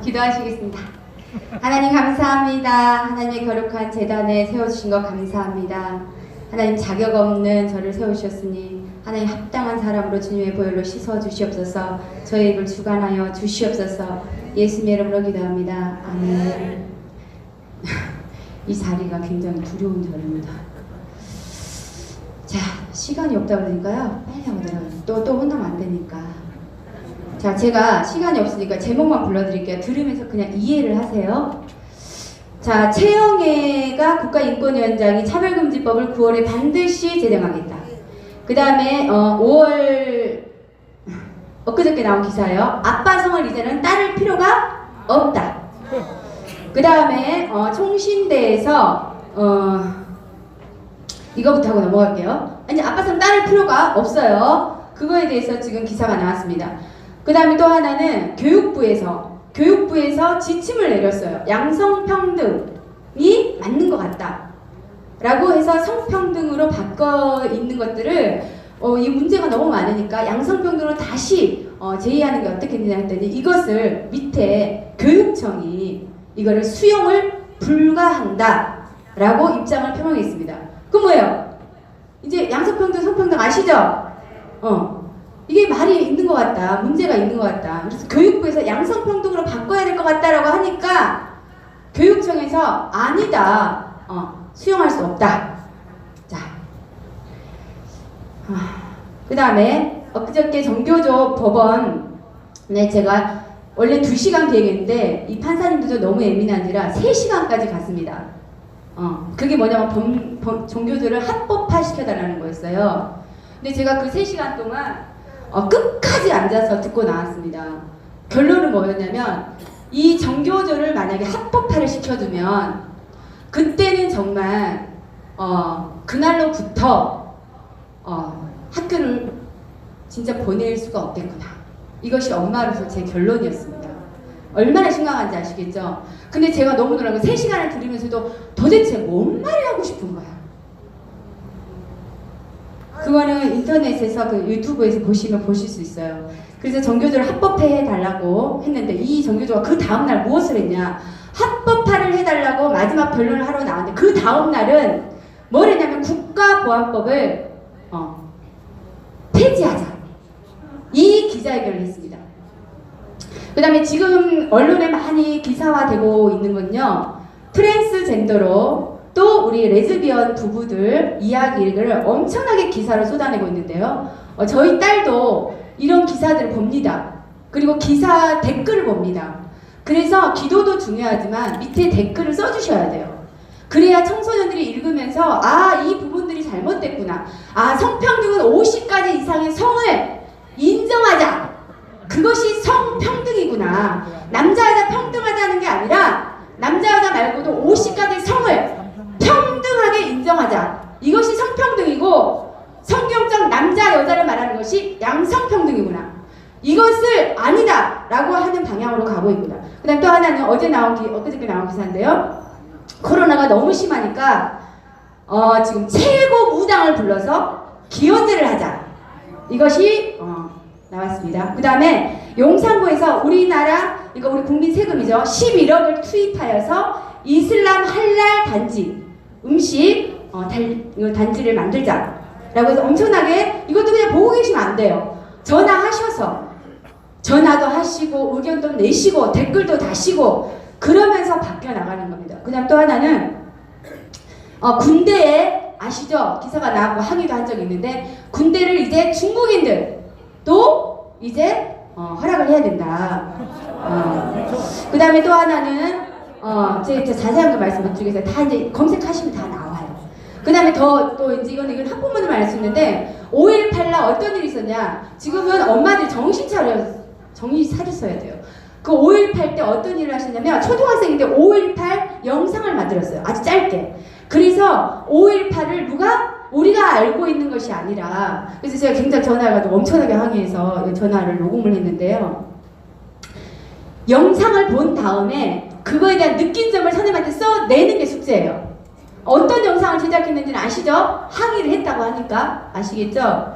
기도하시겠습니다. 하나님 감사합니다. 하나님의 거룩한 제단에 세워주신 것 감사합니다. 하나님 자격 없는 저를 세우셨으니 하나님 합당한 사람으로 주님의 보혈로 씻어 주시옵소서. 저의 입을 주관하여 주시옵소서. 예수님의 이름으로 기도합니다. 아멘. 이 자리가 굉장히 두려운 자리입니다. 자, 시간이 없다 그러니까요. 빨리 하고 내려가요. 또 혼나면 안 되니까. 자, 제가 시간이 없으니까 제목만 불러드릴게요. 들으면서 그냥 이해를 하세요. 자, 최영애가 국가인권위원장이 차별금지법을 9월에 반드시 제정하겠다. 그 다음에 5월 엊그저께 나온 기사예요. 아빠 성을 이제는 따를 필요가 없다. 그 다음에 총신대에서 이거부터 하고 넘어갈게요. 아니, 아빠 성 따를 필요가 없어요. 그거에 대해서 지금 기사가 나왔습니다. 그 다음에 또 하나는 교육부에서 지침을 내렸어요. 양성평등이 맞는 것 같다 라고 해서 성평등으로 바꿔 있는 것들을 이 문제가 너무 많으니까 양성평등으로 다시 제의하는 게 어떻겠느냐 했더니 이것을 밑에 교육청이 이거를 수용을 불가한다 라고 입장을 표명했습니다. 그 뭐예요? 이제 양성평등, 성평등 아시죠? 이게 말이 있는 것 같다. 문제가 있는 것 같다. 그래서 교육부에서 양성평등으로 바꿔야 될 것 같다라고 하니까 교육청에서 아니다. 수용할 수 없다. 자, 그 다음에 엊그저께 정교조 법원에 제가 원래 2시간 계획했는데 이 판사님들도 너무 예민한지라 3시간까지 갔습니다. 그게 뭐냐면 정교조를 합법화 시켜달라는 거였어요. 근데 제가 그 3시간 동안 끝까지 앉아서 듣고 나왔습니다. 결론은 뭐였냐면 이 정교조를 만약에 합법화를 시켜두면 그때는 정말 그날로부터 학교를 진짜 보낼 수가 없겠구나. 이것이 엄마로서 제 결론이었습니다. 얼마나 심각한지 아시겠죠? 근데 제가 너무 놀란 건 3시간을 들으면서도 도대체 뭔 말이 하고 싶은 거야. 그거는 인터넷에서 그 유튜브에서 보시면 보실 수 있어요. 그래서 정교조를 합법화해 달라고 했는데 이 정교조가 그 다음날 무엇을 했냐, 합법화를 해달라고 마지막 변론을 하러 나왔는데 그 다음날은 뭘 했냐면 국가보안법을 폐지하자, 이 기자회견을 했습니다. 그 다음에 지금 언론에 많이 기사화되고 있는 건요, 트랜스젠더로 또 우리 레즈비언 부부들 이야기를 엄청나게 기사를 쏟아내고 있는데요. 저희 딸도 이런 기사들을 봅니다. 그리고 기사 댓글을 봅니다. 그래서 기도도 중요하지만 밑에 댓글을 써주셔야 돼요. 그래야 청소년들이 읽으면서 이 부분들이 잘못됐구나. 성평등은 50가지 이상의 성을 인정하자. 그것이 성평등이구나. 남자 여자 평등하자는 게 아니라 남자 여자 말고도 50가지 성을 평등하게 인정하자. 이것이 성평등이고 성경적 남자 여자를 말하는 것이 양성평등이구나. 이것을 아니다 라고 하는 방향으로 가고 있구나. 그 다음 또 하나는 엊그저께 나온 기사인데요. 코로나가 너무 심하니까 지금 최고 무당을 불러서 기원제를 하자. 이것이 나왔습니다. 그 다음에 용산구에서 우리나라, 이거 우리 국민 세금이죠. 11억을 투입하여서 이슬람 할랄 단지, 음식 단지를 만들자 라고 해서 엄청나게, 이것도 그냥 보고 계시면 안 돼요. 전화하셔서 전화도 하시고 의견도 내시고 댓글도 다시고 그러면서 바뀌어 나가는 겁니다. 그 다음 또 하나는 군대에 아시죠? 기사가 나왔고 항의도 한 적이 있는데 군대를 이제 중국인들도 이제 허락을 해야 된다. 그 다음에 또 하나는 제가 자세한 거 말씀 못 드리겠어요. 다 이제 검색하시면 다 나와요. 그 다음에 또 이제 이건 학부모님 알 수 있는데 5.18날 어떤 일이 있었냐. 지금은 엄마들 정신 차렸어야 돼요. 그 5.18 때 어떤 일을 하셨냐면 초등학생인데 5.18 영상을 만들었어요. 아주 짧게. 그래서 5.18을 우리가 알고 있는 것이 아니라, 그래서 제가 굉장히 전화를 엄청나게 항의해서 전화를 녹음을 했는데요. 영상을 본 다음에 그거에 대한 느낀 점을 선생님한테 써내는 게 숙제예요. 어떤 영상을 제작했는지는 아시죠? 항의를 했다고 하니까 아시겠죠?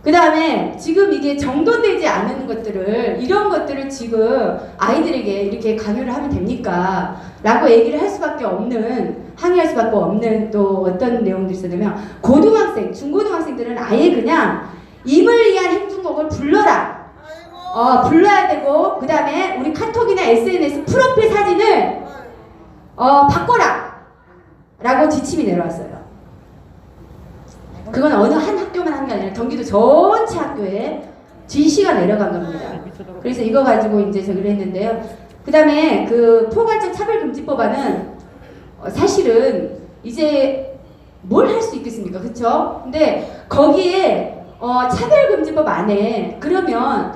그 다음에 지금 이게 정돈되지 않은 것들을, 이런 것들을 지금 아이들에게 이렇게 강요를 하면 됩니까? 라고 얘기를 할 수밖에 없는, 항의할 수밖에 없는 또 어떤 내용들이 있었냐면, 고등학생, 중고등학생들은 아예 그냥 임을 위한 행중곡을 불러라. 불러야 되고, 그 다음에 우리 카톡이나 SNS 프로필 사진을 바꿔라. 라고 지침이 내려왔어요. 그건 어느 한 학교만 한 게 아니라 경기도 전체 학교에 지시가 내려간 겁니다. 그래서 이거 가지고 이제 저기를 했는데요. 그 다음에 그 포괄적 차별금지법안은 사실은 이제 뭘 할 수 있겠습니까? 그쵸? 근데 거기에 차별금지법 안에 그러면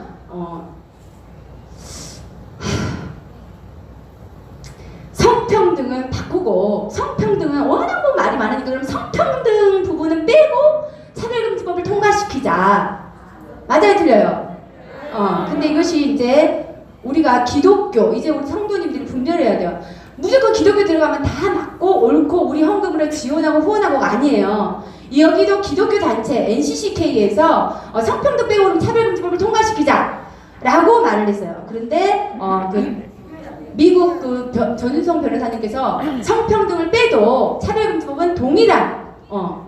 성평등은 바꾸고, 성평등은 워낙 뭐 말이 많으니까 그럼 성평등 부분은 빼고 차별금지법을 통과시키자. 맞아요, 틀려요? 근데 이것이 이제 우리가 기독교, 이제 우리 성도님들이 분별해야 돼요. 무조건 기독교 들어가면 다 맞고 옳고 우리 헌금으로 지원하고 후원하고가 아니에요. 여기도 기독교 단체 NCCK에서 성평등 빼고는 차별금지법을 통과시키자 라고 말을 했어요. 그런데 미국 그 전윤성 변호사님께서 성평등을 빼도 차별금지법은 동일한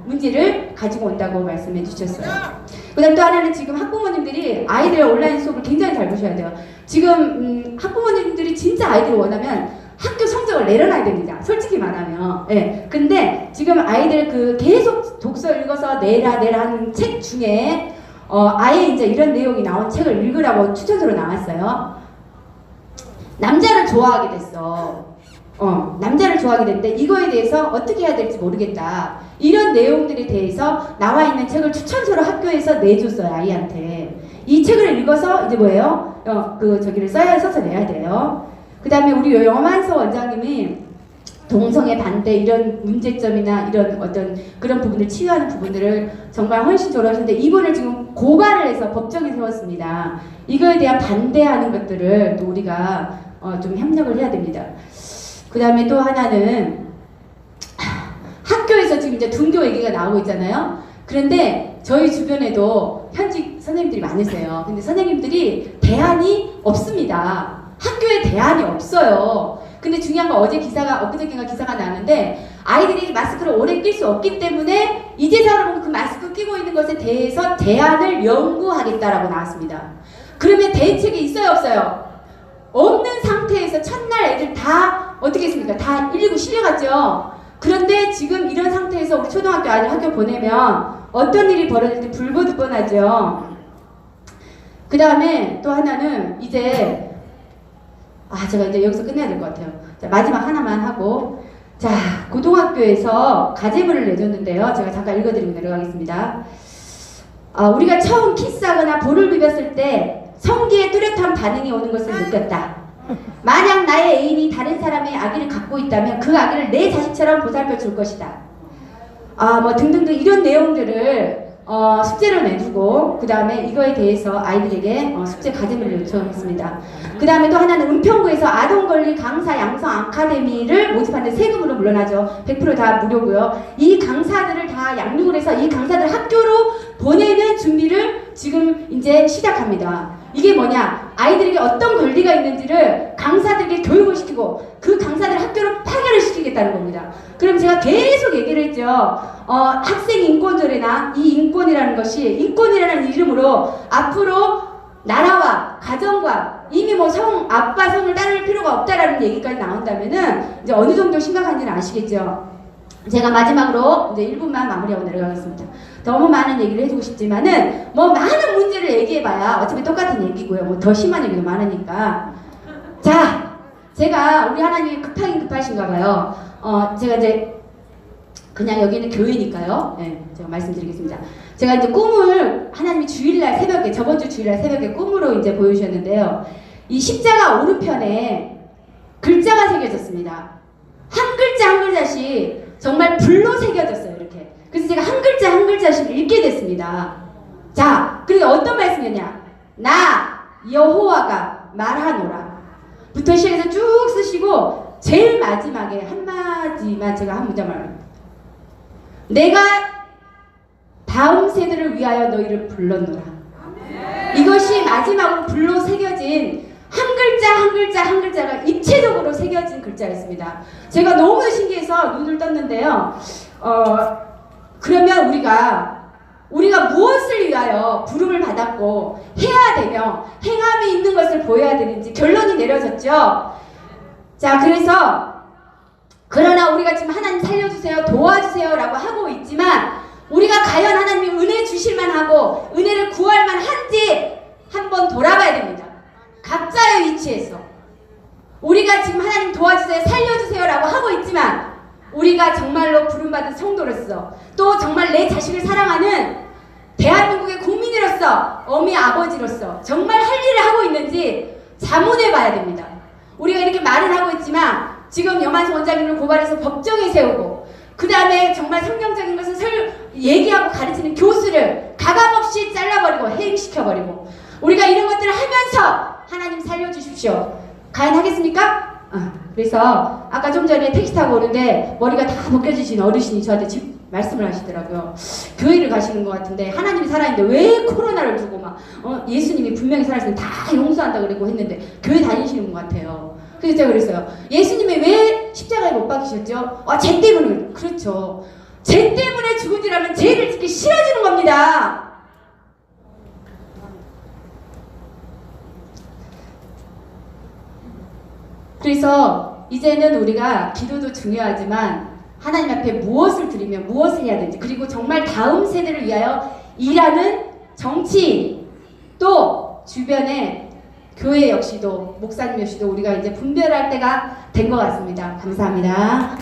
문제를 가지고 온다고 말씀해 주셨어요. 그 다음 또 하나는 지금 학부모님들이 아이들 온라인 수업을 굉장히 잘 보셔야 돼요. 지금 학부모님들이 진짜 아이들을 원하면 학교 성적을 내려놔야 됩니다. 솔직히 말하면. 예. 근데 지금 아이들 그 계속 독서 읽어서 내라 하는 책 중에 아예 이제 이런 내용이 나온 책을 읽으라고 추천서로 나왔어요. 남자를 좋아하게 됐어. 남자를 좋아하게 됐는데 이거에 대해서 어떻게 해야 될지 모르겠다. 이런 내용들에 대해서 나와 있는 책을 추천서로 학교에서 내줬어요, 아이한테. 이 책을 읽어서 이제 뭐예요? 저기를 써서 내야 돼요. 그 다음에 우리 영만서 원장님이 동성애 반대 이런 문제점이나 이런 어떤 그런 부분을 치유하는 부분들을 정말 헌신적으로 하시는데 이번에 지금 고발을 해서 법정에 세웠습니다. 이거에 대한 반대하는 것들을 또 우리가 좀 협력을 해야 됩니다. 그 다음에 또 하나는 학교에서 지금 이제 등교 얘기가 나오고 있잖아요. 그런데 저희 주변에도 현직 선생님들이 많으세요. 근데 선생님들이 대안이 없습니다. 학교에 대안이 없어요. 근데 중요한 건 엊그저께인가 기사가 나왔는데 아이들이 마스크를 오래 낄 수 없기 때문에 이제서야 보면 그 마스크 끼고 있는 것에 대해서 대안을 연구하겠다라고 나왔습니다. 그러면 대책이 있어요, 없어요? 없는 상태에서 첫날 애들 다 어떻게 했습니까? 다 119 실려갔죠. 그런데 지금 이런 상태에서 우리 초등학교 아이들 학교 보내면 어떤 일이 벌어질지 불보듯 뻔하죠. 그 다음에 또 하나는 이제 제가 이제 여기서 끝내야 될 것 같아요. 자, 마지막 하나만 하고, 자, 고등학교에서 가제물을 내줬는데요. 제가 잠깐 읽어드리고 내려가겠습니다. 우리가 처음 키스하거나 볼을 비볐을 때 성기에 뚜렷한 반응이 오는 것을 느꼈다. 만약 나의 애인이 다른 사람의 아기를 갖고 있다면 그 아기를 내 자식처럼 보살펴 줄 것이다. 뭐 등등등 이런 내용들을 숙제로 내주고 그 다음에 이거에 대해서 아이들에게 숙제 과제물을 요청했습니다. 그 다음에 또 하나는 은평구에서 아동권리 강사 양성 아카데미를 모집하는데 세금으로 물러나죠. 100% 다 무료고요. 이 강사들을 다 양육을 해서 이 강사들 학교로 보내는 준비를 지금 이제 시작합니다. 이게 뭐냐? 아이들에게 어떤 권리가 있는지를 강사들에게 교육을 시키고 그 강사들 학교로 파견을 시키겠다는 겁니다. 그럼 제가 계속 얘기를 했죠. 학생 인권조례나 이 인권이라는 것이 인권이라는 이름으로 앞으로 나라와 가정과 이미 뭐 아빠 성을 따를 필요가 없다라는 얘기까지 나온다면은 이제 어느 정도 심각한지는 아시겠죠. 제가 마지막으로 이제 1분만 마무리하고 내려가겠습니다. 너무 많은 얘기를 해주고 싶지만은 뭐 많은 문제를 얘기해봐야 어차피 똑같은 얘기고요. 뭐 더 심한 얘기도 많으니까. 자, 제가 우리 하나님이 급하긴 급하신가 봐요. 제가 이제 그냥 여기는 교회니까요. 네, 제가 말씀드리겠습니다. 제가 이제 꿈을 하나님이 주일날 새벽에 저번 주 주일날 새벽에 꿈으로 이제 보여주셨는데요. 이 십자가 오른편에 글자가 새겨졌습니다. 한 글자 한 글자씩 정말 불로 새겨졌어요. 이렇게. 그래서 제가 한 글자 한 글자씩 읽게 됐습니다. 자, 그리고 어떤 말씀이었냐? 나 여호와가 말하노라 부터 시작해서 쭉 쓰시고 제일 마지막에 한마디만 제가 한 문장만 내가 다음 세대를 위하여 너희를 불렀노라. 이것이 마지막으로 불로 새겨진 한 글자 한 글자 한 글자가 입체적으로 새겨진 글자였습니다. 제가 너무 신기해서 눈을 떴는데요. 그러면 우리가 무엇을 위하여 부름을 받았고 해야 되며 행함이 있는 것을 보여야 되는지 결론이 내려졌죠. 자, 그러나 우리가 지금 하나님 살려주세요, 도와주세요 라고 하고 있지만 우리가 과연 하나님이 은혜 주실만 하고 은혜를 구할만 한지 한번 돌아봐야 됩니다. 각자의 위치에서 우리가 지금 하나님 도와주세요, 살려주세요 라고 하고 있지만 우리가 정말로 부름받은 성도로서 또 정말 내 자식을 사랑하는 대한민국의 국민으로서 어미 아버지로서 정말 할 일을 하고 있는지 자문해 봐야 됩니다. 우리가 이렇게 말은 하고 있지만 지금 염한수 원장님을 고발해서 법정에 세우고 그 다음에 정말 성경적인 것을 얘기하고 가르치는 교수를 가감없이 잘라버리고 해임시켜버리고 우리가 이런 것들을 하면서 하나님 살려주십시오. 과연 하겠습니까? 그래서 아까 좀 전에 택시 타고 오는데 머리가 다 벗겨지신 어르신이 저한테 지금 말씀을 하시더라고요. 교회를 가시는 것 같은데 하나님이 살아있는데 왜 코로나를 두고 막 예수님이 분명히 살아있으면 다 용서한다 그러고 했는데 교회 다니시는 것 같아요. 그래서 제가 그랬어요. 예수님이 왜 십자가에 못 박히셨죠? 죄 때문에. 그렇죠. 죄 때문에 죽은지라면 죄를 짓기 싫어지는 겁니다. 그래서 이제는 우리가 기도도 중요하지만 하나님 앞에 무엇을 드리며 무엇을 해야 되는지 그리고 정말 다음 세대를 위하여 일하는 정치 또 주변에 교회 역시도 목사님 역시도 우리가 이제 분별할 때가 된 것 같습니다. 감사합니다.